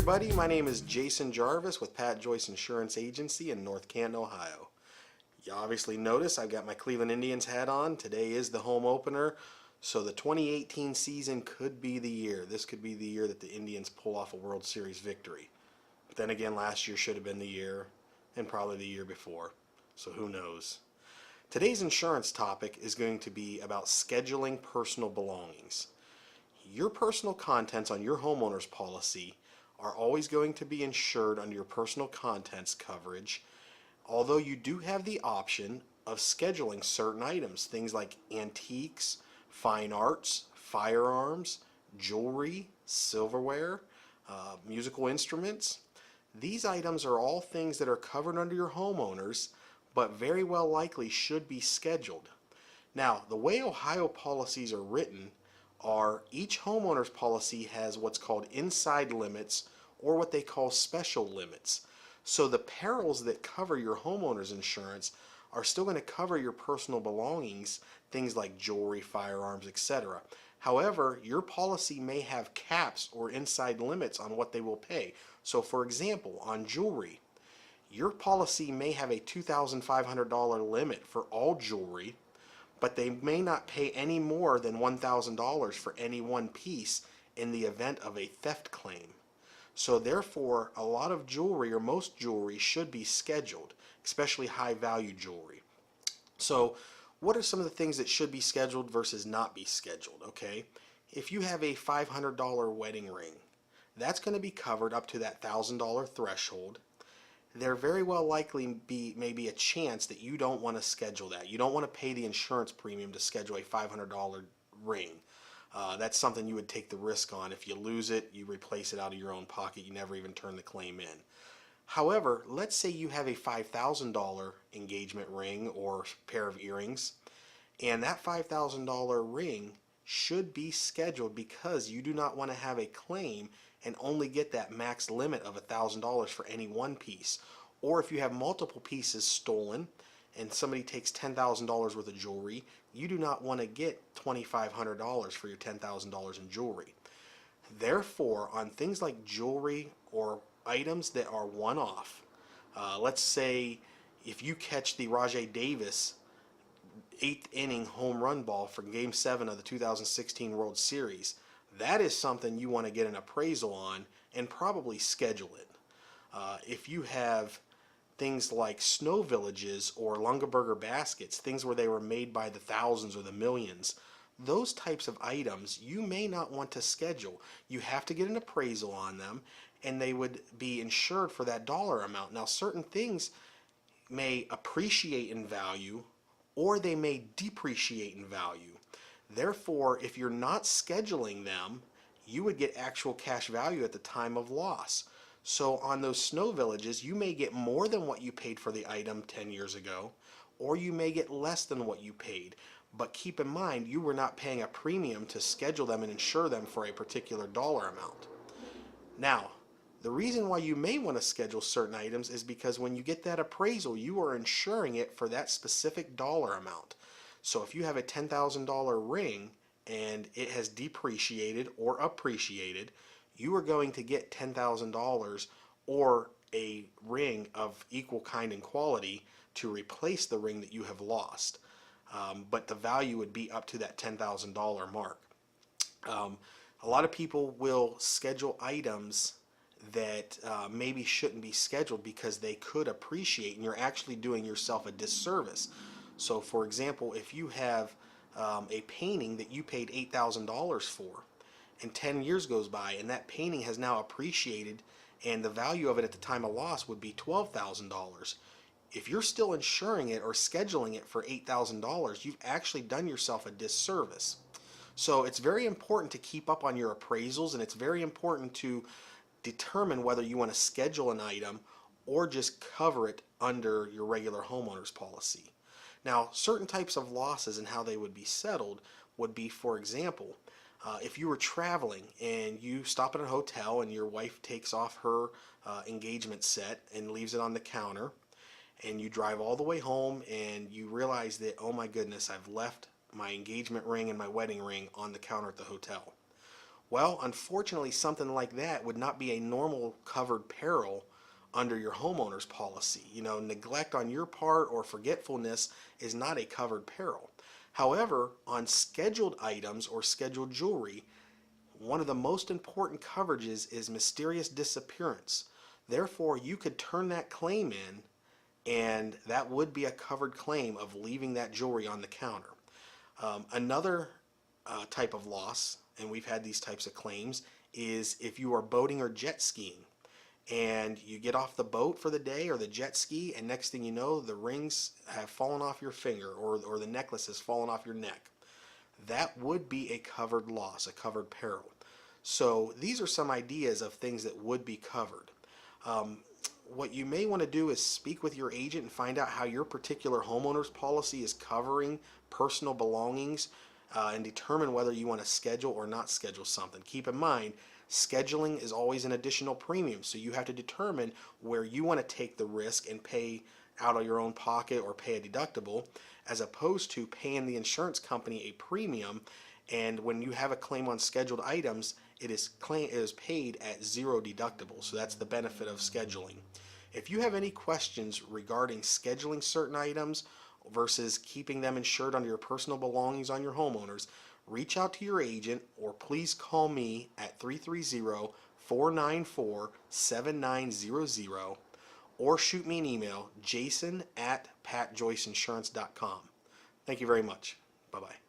everybody, my name is Jason Jarvis with Pat Joyce Insurance Agency in North Canton, Ohio. You obviously notice I've got my Cleveland Indians hat on. Today is the home opener, so the 2018 season could be the year. This could be the year that the Indians pull off a World Series victory. But then again, last year should have been the year, and probably the year before, so who knows. Today's insurance topic is going to be about scheduling personal belongings. Your personal contents on your homeowner's policy are always going to be insured under your personal contents coverage, although you do have the option of scheduling certain items, things like antiques, fine arts, firearms, jewelry, silverware, musical instruments. These items are all things that are covered under your homeowners, but very well likely should be scheduled. Now, the way Ohio policies are written are each homeowner's policy has what's called inside limits or what they call special limits. So the perils that cover your homeowner's insurance are still going to cover your personal belongings, things like jewelry, firearms, etc. However, your policy may have caps or inside limits on what they will pay. So for example, on jewelry, your policy may have a $2,500 limit for all jewelry, but they may not pay any more than $1,000 for any one piece in the event of a theft claim. So therefore, a lot of jewelry or most jewelry should be scheduled, especially high value jewelry. So what are some of the things that should be scheduled versus not be scheduled? Okay, if you have a $500 wedding ring, that's going to be covered up to that $1,000 threshold. There very well likely may be a chance that you don't want to schedule that. You don't want to pay the insurance premium to schedule a $500 ring. That's something you would take the risk on. If you lose it, you replace it out of your own pocket. You never even turn the claim in. However, let's say you have a $5,000 engagement ring or pair of earrings, and that $5,000 ring should be scheduled because you do not want to have a claim and only get that max limit of $1,000 for any one piece. Or if you have multiple pieces stolen and somebody takes $10,000 worth of jewelry, you do not want to get $2,500 for your $10,000 in jewelry. Therefore, on things like jewelry or items that are one-off, let's say if you catch the Rajai Davis 8th inning home run ball for Game 7 of the 2016 World Series, that is something you want to get an appraisal on and probably schedule it. If you have things like snow villages or Lungaberger baskets, things where they were made by the thousands or the millions, those types of items you may not want to schedule. You have to get an appraisal on them and they would be insured for that dollar amount. Now certain things may appreciate in value or they may depreciate in value. Therefore, if you're not scheduling them, you would get actual cash value at the time of loss. So on those snow villages, you may get more than what you paid for the item 10 years ago, or you may get less than what you paid. But keep in mind, you were not paying a premium to schedule them and insure them for a particular dollar amount. Now, the reason why you may want to schedule certain items is because when you get that appraisal, you are insuring it for that specific dollar amount. So if you have a $10,000 ring and it has depreciated or appreciated, you are going to get $10,000 or a ring of equal kind and quality to replace the ring that you have lost. But the value would be up to that $10,000 mark. A lot of people will schedule items that maybe shouldn't be scheduled because they could appreciate, and you're actually doing yourself a disservice. So for example, if you have a painting that you paid $8,000 for and 10 years goes by and that painting has now appreciated and the value of it at the time of loss would be $12,000, if you're still insuring it or scheduling it for $8,000, you've actually done yourself a disservice. So it's very important to keep up on your appraisals, and it's very important to determine whether you want to schedule an item or just cover it under your regular homeowner's policy. Now, certain types of losses and how they would be settled would be, for example, if you were traveling and you stop at a hotel and your wife takes off her engagement set and leaves it on the counter, and you drive all the way home and you realize that, oh my goodness, I've left my engagement ring and my wedding ring on the counter at the hotel. Well, unfortunately, something like that would not be a normal covered peril under your homeowner's policy. You know, neglect on your part or forgetfulness is not a covered peril. However, on scheduled items or scheduled jewelry, one of the most important coverages is mysterious disappearance. Therefore, you could turn that claim in, and that would be a covered claim of leaving that jewelry on the counter. Another type of loss, and we've had these types of claims, is if you are boating or jet skiing and you get off the boat for the day or the jet ski, and next thing you know, the rings have fallen off your finger or the necklace has fallen off your neck. That would be a covered loss, a covered peril. So these are some ideas of things that would be covered. Um, what you may want to do is speak with your agent and find out how your particular homeowner's policy is covering personal belongings, and determine whether you want to schedule or not schedule something. Keep in mind, scheduling is always an additional premium, so you have to determine where you want to take the risk and pay out of your own pocket or pay a deductible, as opposed to paying the insurance company a premium. And when you have a claim on scheduled items, it is paid at zero deductible. So that's the benefit of scheduling. If you have any questions regarding scheduling certain items versus keeping them insured under your personal belongings on your homeowners, reach out to your agent or please call me at 330-494-7900 or shoot me an email, jason@patjoyceinsurance.com. Thank you very much. Bye-bye.